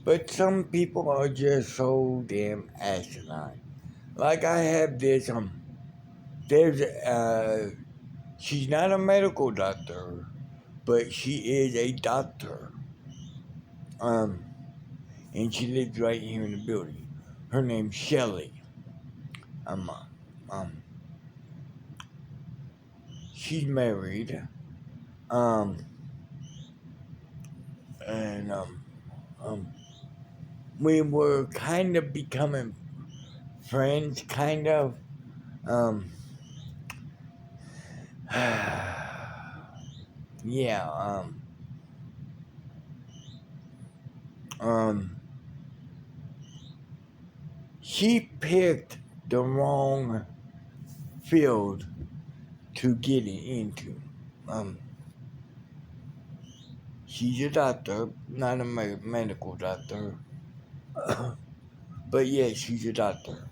But some people are just so damn asinine. Like I have this, there's, she's not a medical doctor, but she is a doctor. Um, and she lives right here in the building. Her name's Shelley. Um, um, she's married. Um, and um, we were kind of becoming friends, kind of. Um, yeah. Um, she picked the wrong field to get it into. Um, she's a doctor, not a medical doctor, but yeah, she's a doctor.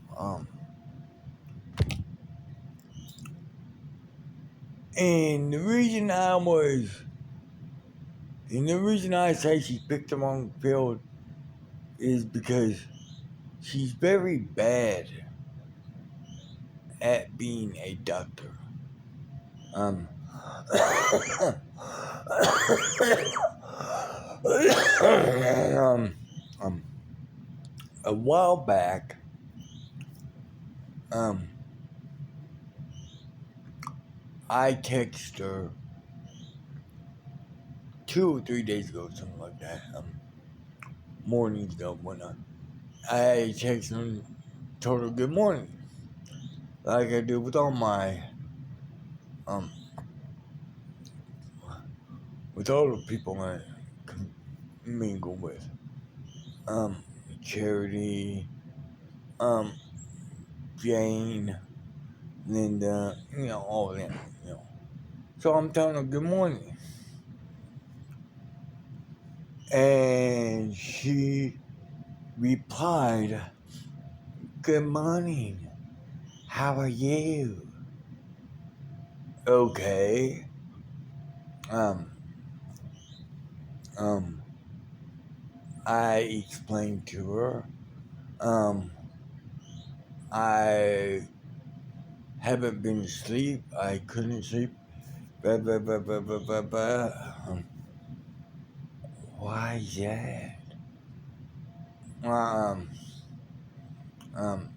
And the reason I say she picked the wrong field is because she's very bad at being a doctor. Um, um, um, a while back, um, I texted her 2 or 3 days ago, something like that. Mornings ago, whatnot. I texted her and told her good morning, like I do with all my um, with all the people I mingle with. Um, Charity, um, Jane, Linda, all of them, So I'm telling her good morning. And she replied, good morning. How are you? Okay. Um, um, I explained to her, um, I haven't been asleep. I couldn't sleep. Blah, blah, blah, blah, blah, blah, blah. Why is that? Um, um,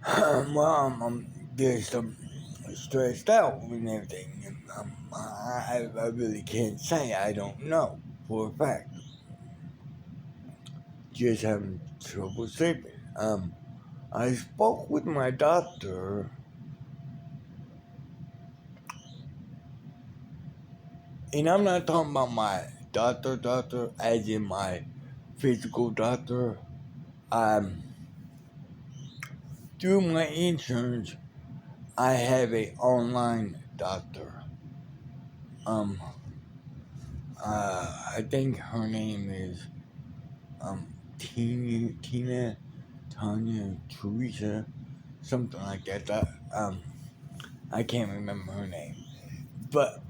um, I'm just stressed out and everything. And, I really can't say. I don't know for a fact. Just having trouble sleeping. I spoke with my doctor, and I'm not talking about my doctor, as in my physical doctor. Through my insurance, I have a online doctor. Um, I think her name is um Tina, Tanya, Teresa, something like that. I can't remember her name, but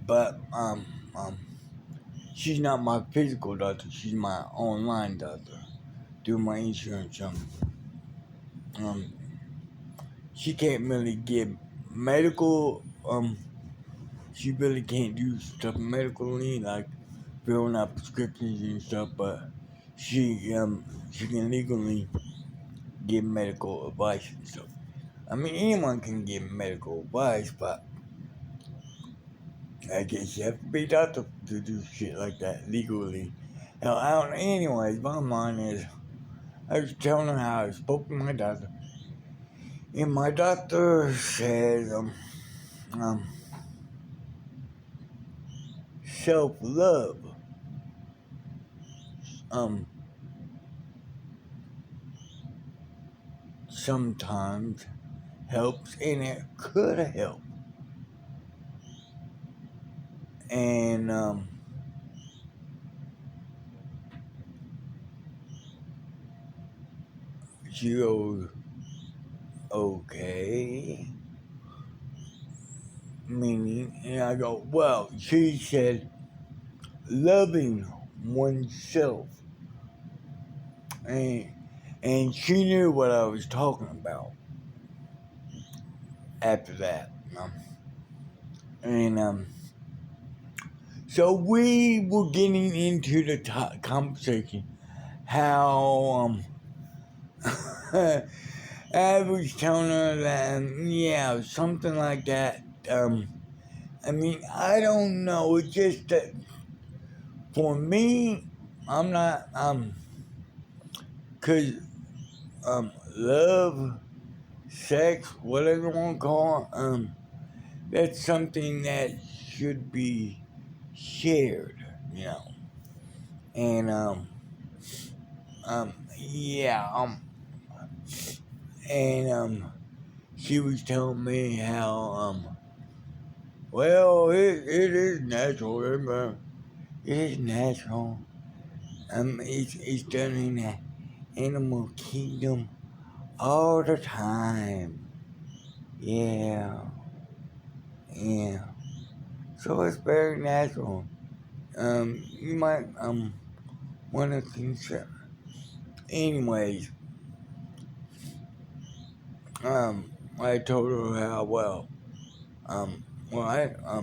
she's not my physical doctor. She's my online doctor through my insurance. Um, she can't really give medical. She really can't do stuff medically like filling out prescriptions and stuff, but she can legally give medical advice and stuff. I mean, anyone can give medical advice, but I guess you have to be a doctor to do shit like that legally. Hell, I don't. Anyways, bottom line is, I was telling her how I spoke to my doctor, and my doctor says, um, self love, um, sometimes helps, and it could help. And she goes, okay. Meaning, and I go, well, she said, loving oneself. And she knew what I was talking about after that. And so we were getting into the conversation how I was telling her that yeah, something like that. I mean, I don't know. It's just that for me, I'm not 'cause love, sex, whatever you want to call it, that's something that should be shared, you know. And yeah, and she was telling me how well it is natural, it is natural. It's done in the animal kingdom all the time. Yeah, yeah. So it's very natural. You might want to consider. Anyways, I told her how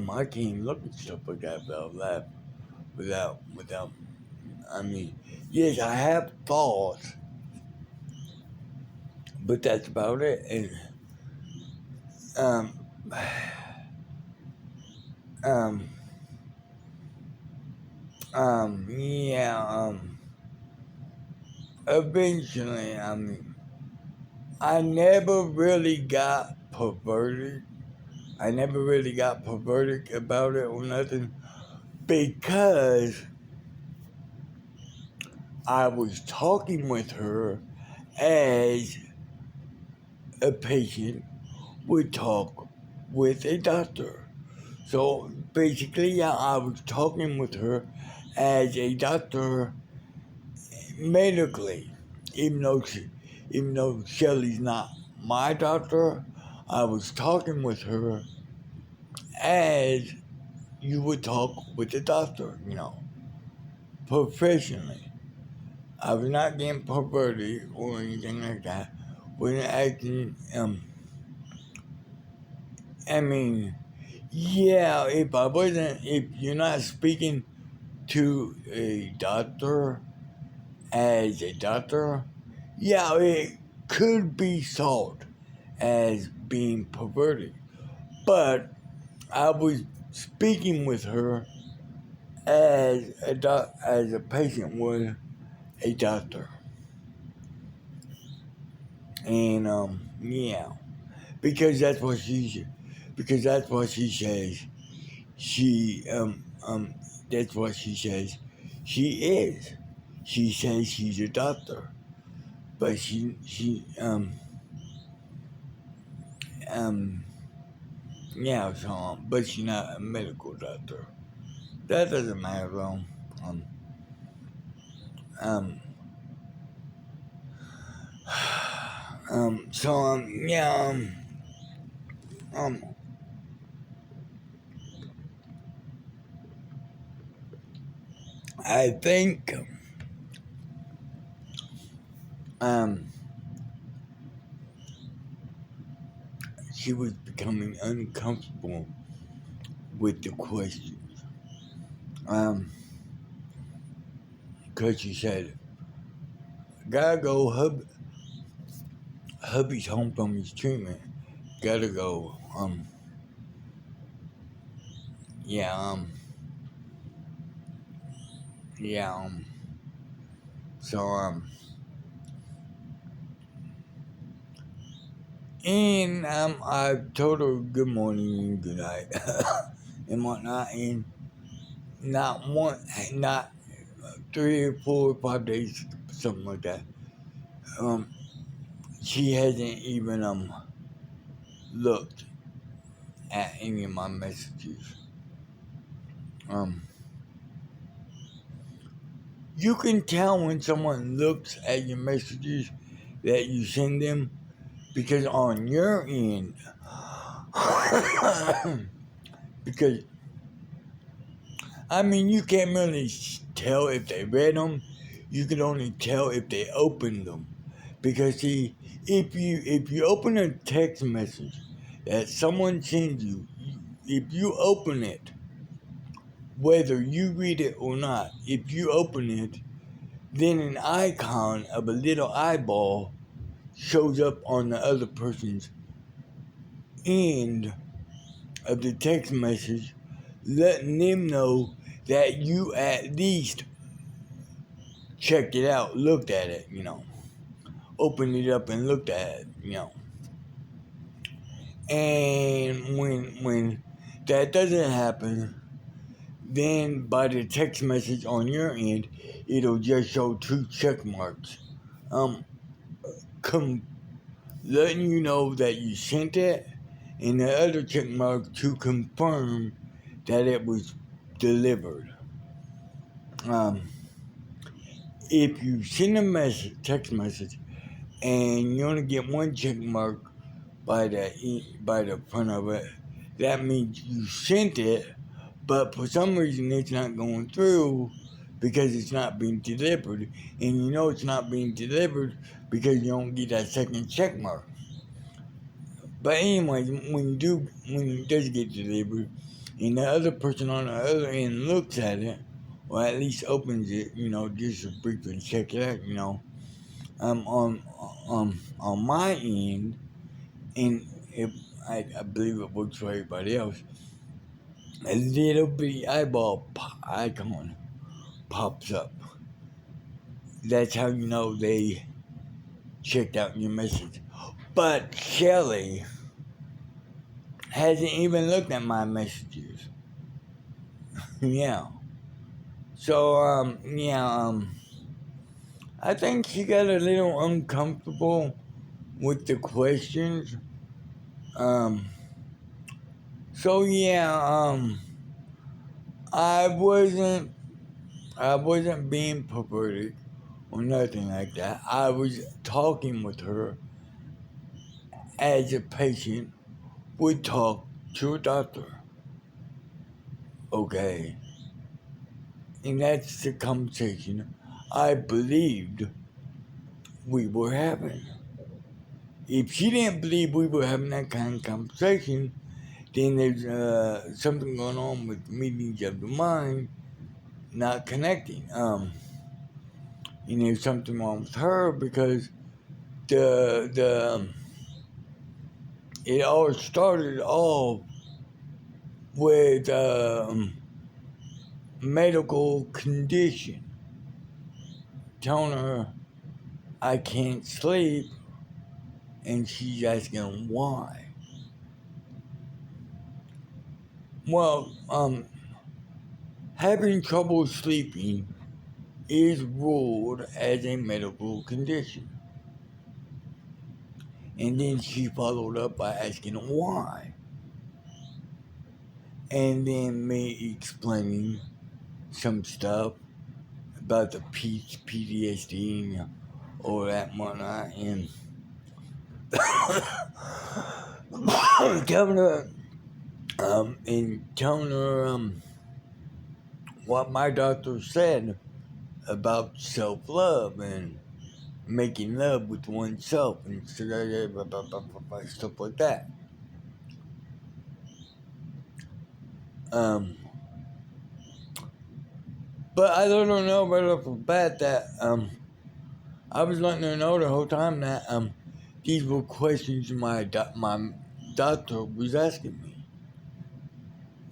I can't look at stuff like that without. I mean, yes, I have thoughts, but that's about it. And um, um, yeah, eventually, I mean, I never really got perverted. I never really got perverted about it or nothing because I was talking with her as a patient would talk with a doctor. So basically, yeah, I was talking with her as a doctor medically, even though even though Shelley's not my doctor, I was talking with her as you would talk with a doctor, you know, professionally. I was not getting perverted or anything like that. Wasn't acting. I mean, yeah. If you're not speaking to a doctor as a doctor, yeah, it could be thought as being perverted. But I was speaking with her as as a patient would a doctor, and yeah, because that's what because that's what she says. She that's what she says. She is. She says she's a doctor, but um yeah, so but she's not a medical doctor. That doesn't matter though. Um um so yeah um I think um she was becoming uncomfortable with the questions. Um, cause she said, "Gotta go, hubby's home from his treatment. Gotta go." Yeah, yeah, so and I told her good morning and good night and whatnot, and not one, not 3 or 4 or 5 days, something like that. Um, she hasn't even looked at any of my messages. Um, you can tell when someone looks at your messages that you send them because on your end, because I mean, you can't really tell if they read them. You can only tell if they opened them. Because see, if you open a text message that someone sends you, if you open it, whether you read it or not, if you open it, then an icon of a little eyeball shows up on the other person's end of the text message, letting them know that you at least checked it out, looked at it, opened it up and looked at it. And when that doesn't happen, then by the text message on your end, it'll just show 2 check marks. Um, com- Letting you know that you sent it, and the other check mark to confirm that it was delivered. Um, if you send a text message, and you only get 1 check mark by the front of it, that means you sent it, but for some reason it's not going through because it's not being delivered, and you know it's not being delivered because you don't get that second check mark. But anyway, when it does get delivered, and the other person on the other end looks at it, or at least opens it, just to briefly check it out, on my end, and if I believe it works for everybody else, a little bitty eyeball icon pops up. That's how you know they checked out your message. But Shelley hasn't even looked at my messages. Yeah. So, I think she got a little uncomfortable with the questions. Um, so yeah, I wasn't, I wasn't being perverted or nothing like that. I was talking with her as a patient would talk to a doctor. Okay. And that's the conversation I believed we were having. If she didn't believe we were having that kind of conversation, then there's something going on with meetings of the mind not connecting. And there's something wrong with her because the it all started off with medical condition, telling her I can't sleep, and she's asking why. Well, having trouble sleeping is ruled as a medical condition. And then she followed up by asking why. And then me explaining some stuff about the PTSD and all that whatnot. And telling her, what my doctor said about self-love and making love with oneself and stuff like that. But I let her know right off the bat that I was letting her know the whole time that these were questions my doctor was asking me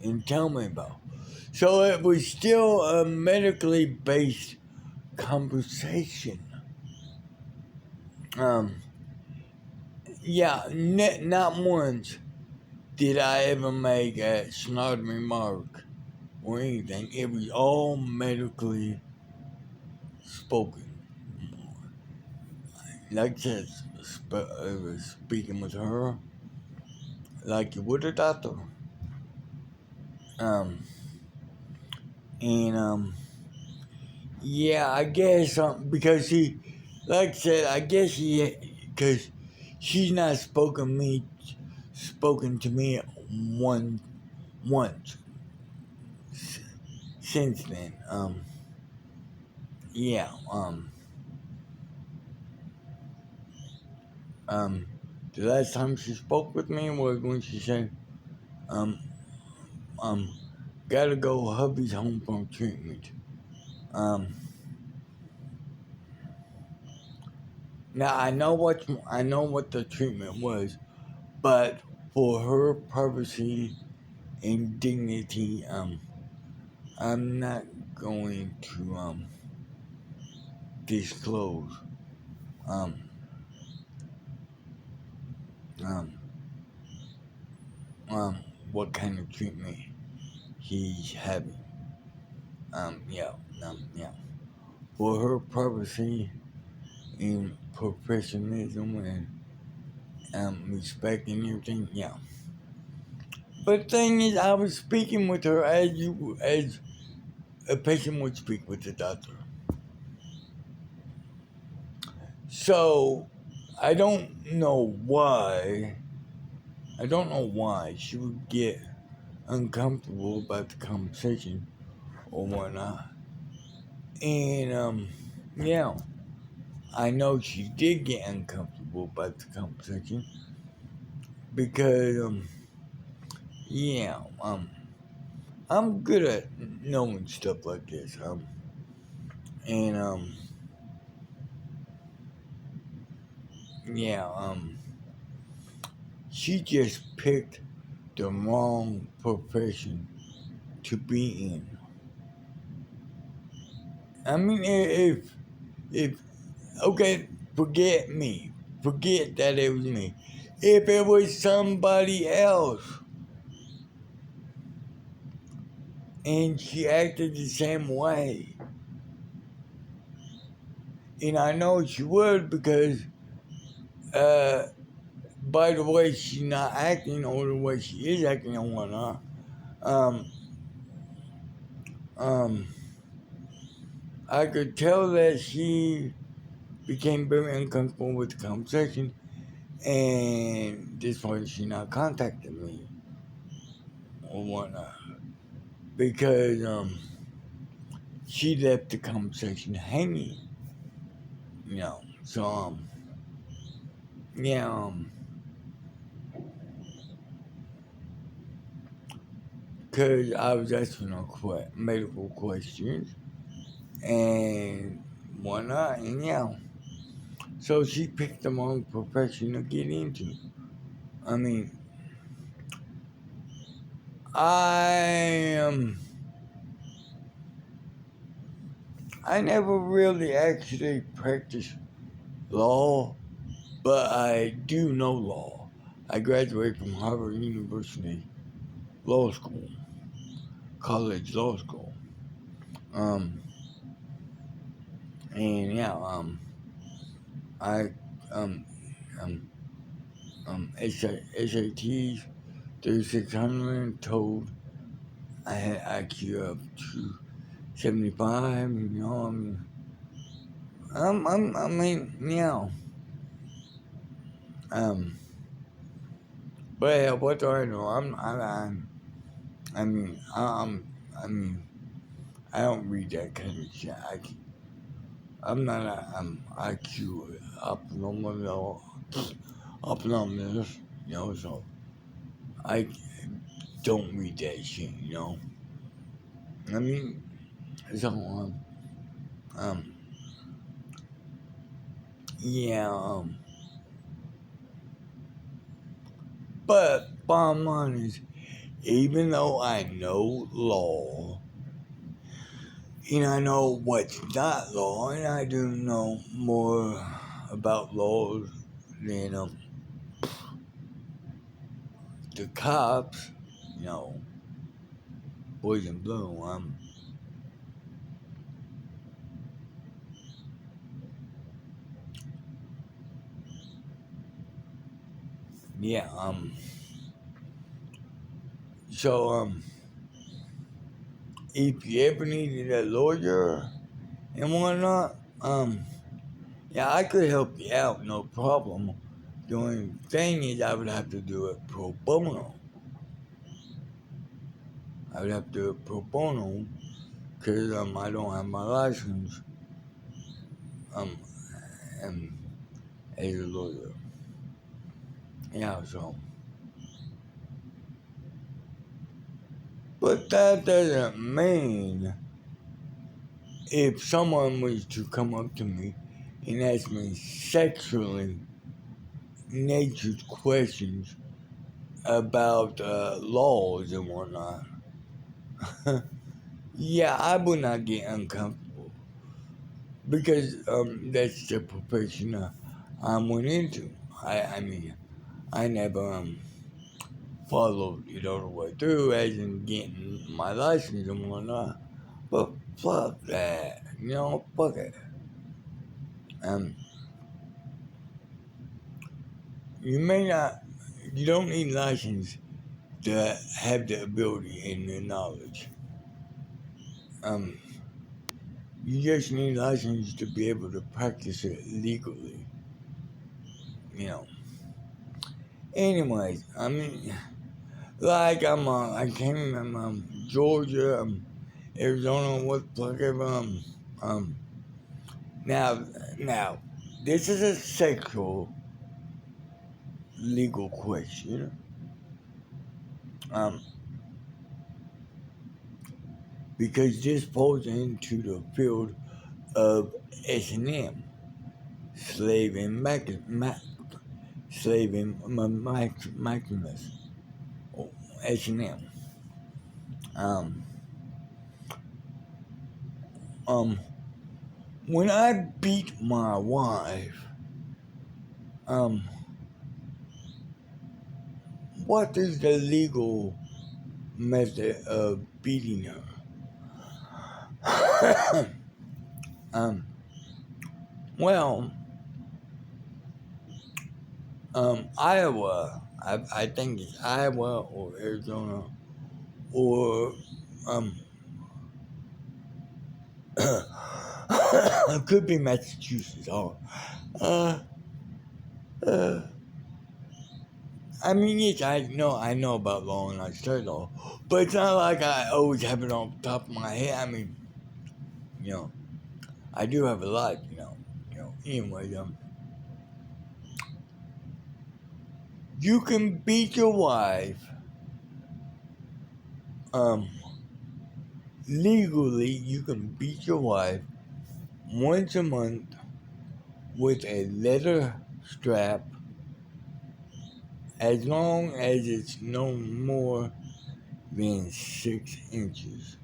and telling me about. So it was still a medically based conversation. Yeah, not once did I ever make a snide remark or anything. It was all medically spoken. Like I said, I was speaking with her like you would a doctor. Um, and yeah, I guess because like I said, I guess because she's not spoken to me once since then. Yeah, um, the last time she spoke with me was when she said, um, um, gotta go, hubby's home from treatment. Um, Now I know what the treatment was, but for her privacy and dignity, I'm not going to disclose um um um what kind of treatment he's having. Yeah, yeah. For her privacy and professionalism and respect and everything, yeah. But the thing is, I was speaking with her as a patient would speak with the doctor. So I don't know why. I don't know why she would get uncomfortable about the conversation or whatnot. And yeah, I know she did get uncomfortable about the conversation because yeah, I'm good at knowing stuff like this. And yeah, she just picked the wrong profession to be in. I mean, if okay, forget me, forget that it was me. If it was somebody else and she acted the same way, and I know she would because, uh, by the way she's not acting or the way she is acting and whatnot, um, um, I could tell that she became very uncomfortable with the conversation, and this why she not contacted me or whatnot because she left the conversation hanging, you know. So yeah, cause I was asking her medical questions and whatnot, and yeah, so she picked the wrong profession to get into. I mean, I I never really actually practiced law, but I do know law. I graduated from Harvard University Law School, college law school. Um, and yeah, I um um SATs 3600 told I had IQ of 275. You know, I mean, yeah. Um, but yeah, what do I know? I mean, I mean, I don't read that kind of shit. I'm not a IQ abnormal, abnormalist, you know. So I don't read that shit, you know. I mean, so um, yeah, but bottom line is, even though I know law, and I know what's not law, and I do know more about laws than the cops, you know, boys in blue. Yeah, so if you ever needed a lawyer and whatnot, yeah, I could help you out, no problem. The only thing is, I would have to do it pro bono. I would have to do it pro bono, because I don't have my license um, as a lawyer. Yeah, so. But that doesn't mean if someone was to come up to me and ask me sexually natured questions about laws and whatnot, yeah, I would not get uncomfortable because that's the profession I went into. I mean, I never followed it all the way through, as in getting my license and whatnot. But fuck that, fuck it. Um, you may not, you don't need license to have the ability and the knowledge. Um, you just need license to be able to practice it legally. You know. Anyways, I mean, like I came from Georgia, Arizona, what fucking um. Now, now, this is a sexual legal question. Um, because this falls into the field of S&M, slave and slave and maximus, S&M. Um, um, when I beat my wife, um, what is the legal method of beating her? um, well, Iowa, I think it's Iowa or Arizona or um, it could be Massachusetts. Uh, uh, I mean, yes, I know about law and I studied law, but it's not like I always have it on top of my head. I mean, you know, I do have a life, Anyway, you can beat your wife, um, legally. You can beat your wife once a month with a leather strap, as long as it's no more than 6 inches.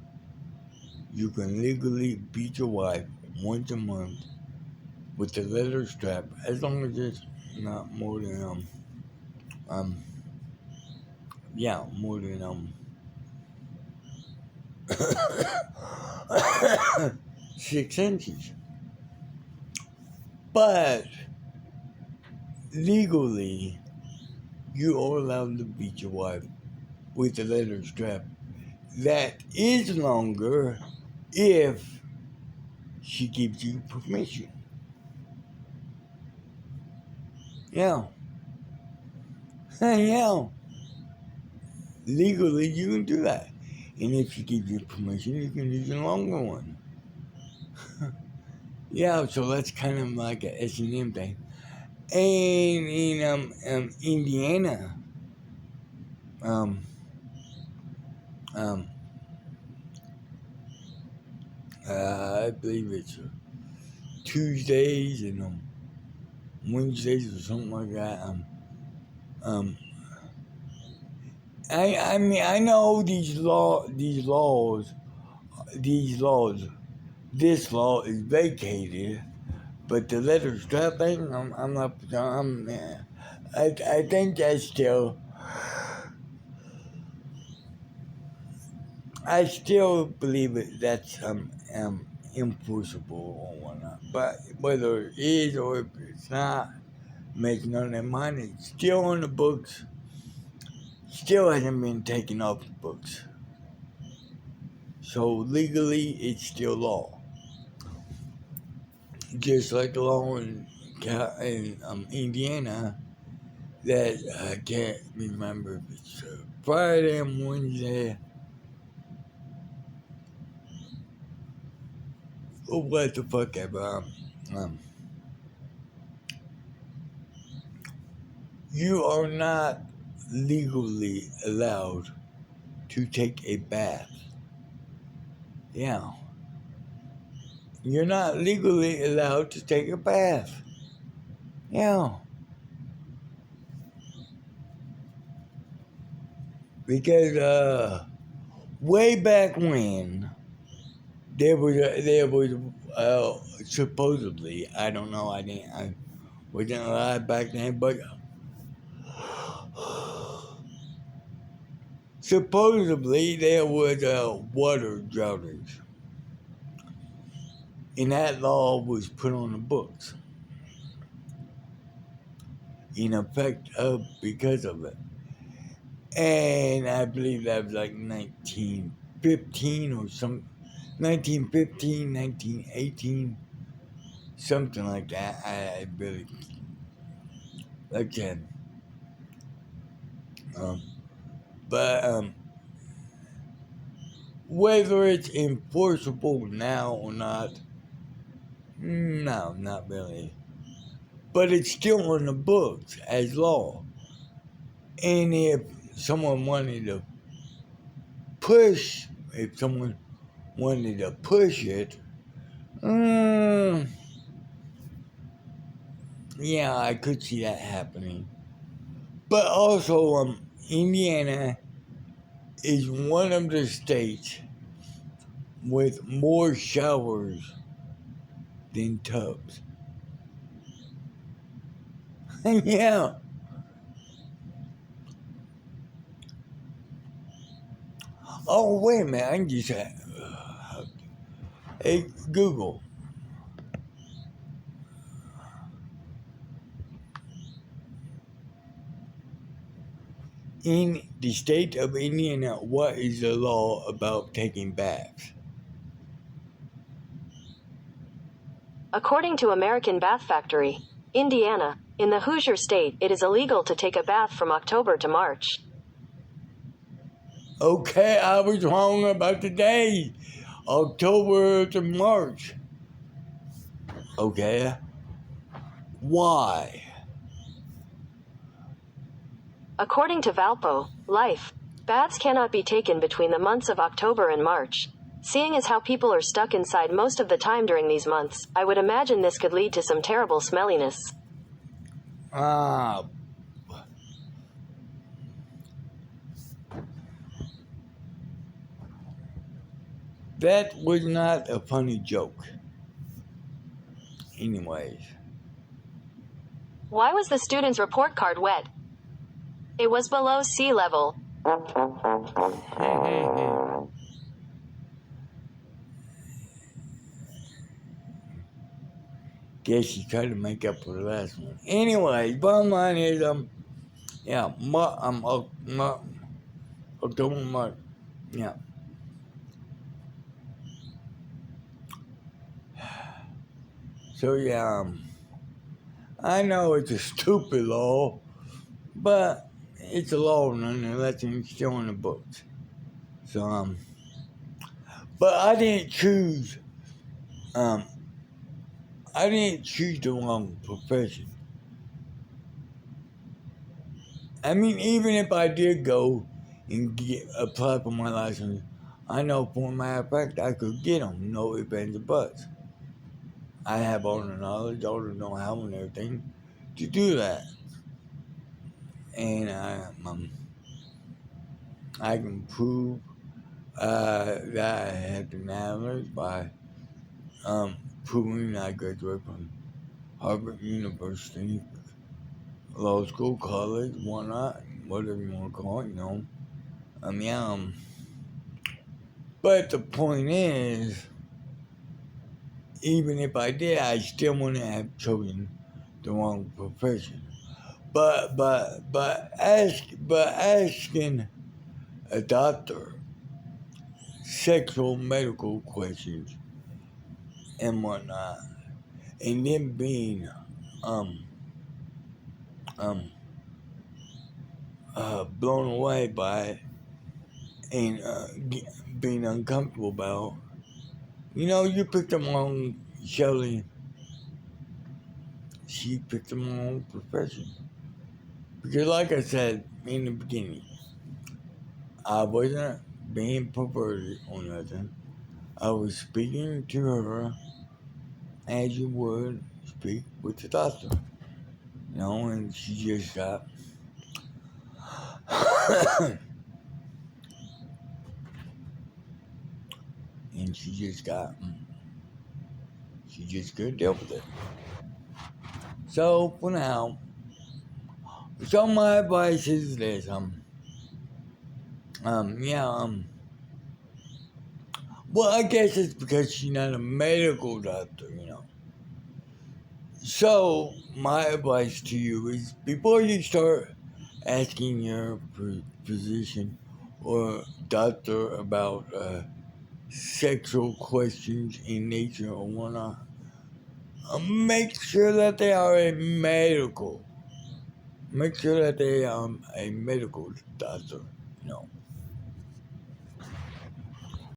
You can legally beat your wife once a month with a leather strap, as long as it's not more than um more than 6 inches. But legally, you are allowed to beat your wife with a leather strap that is longer if she gives you permission. Yeah. Yeah. Legally, you can do that. And if she gives you permission, you can use a longer one. Yeah, so that's kind of like a S&M thing. And in Indiana, um, um, I believe it's Tuesdays and Wednesdays or something like that. Um, I mean, I know these laws, this law is vacated, but the letter strap thing, I'm not, I think that's still, I still believe that's enforceable or whatnot. But whether it is or if it's not, makes none of their money. It's still on the books. Still hasn't been taken off the books. So legally, it's still law. Just like the law in Indiana that I can't remember if it's Friday and Wednesday. what the fuck ever. You are not legally allowed to take a bath. Yeah. You're not legally allowed to take a bath. Yeah. Because way back when there was supposedly, I don't know, I wasn't alive back then, but supposedly there was water drownings, and that law was put on the books in effect because of it. And I believe that was like 1915 or some 1915, 1918, something like that. I really again, um, but whether it's enforceable now or not, no, not really. But it's still on the books as law. And someone wanted to push, if someone wanted to push it, mm, yeah, I could see that happening. But also, Indiana is one of the states with more showers than tubs. Yeah. Oh, wait a minute. I can just hey, Google. In the state of Indiana, what is the law about taking baths? According to American Bath Factory, Indiana, in the Hoosier State, it is illegal to take a bath from October to March. Okay, I was wrong about the day. October to March. Okay. Why? According to Valpo, Life, baths cannot be taken between the months of October and March. Seeing as how people are stuck inside most of the time during these months, I would imagine this could lead to some terrible smelliness. Ah. That was not a funny joke. Anyways. Why was the student's report card wet? It was below sea level. Guess she tried to make up for the last one. Anyways, bottom line is, yeah, October, March, yeah. So yeah, I know it's a stupid law, but it's a law nonetheless, and it's still in the books. So but I didn't choose the wrong profession. I mean, even if I did go and apply for my license, I know for a matter of fact I could get them, no ifs, ands, or buts. I have all the knowledge, all the know-how, and everything to do that. And I can prove that I have the knowledge by proving I graduated from Harvard University, law school, college, whatnot, whatever you want to call it, but the point is, even if I did, I still wouldn't have chosen the wrong profession. But asking a doctor sexual medical questions and whatnot, and then being um blown away by it and being uncomfortable about You know, you picked the wrong, Shelley. She picked the wrong profession. Because, like I said in the beginning, I wasn't being perverted or nothing. I was speaking to her as you would speak with the doctor. You know, and she just got. and she just got. She just couldn't deal with it. So, for now, so my advice is this. Yeah, well, I guess it's because she's not a medical doctor, you know. So, my advice to you is before you start asking your physician or doctor about sexual questions in nature or whatnot, make sure that they are a medical. Make sure that they are a medical doctor, you know.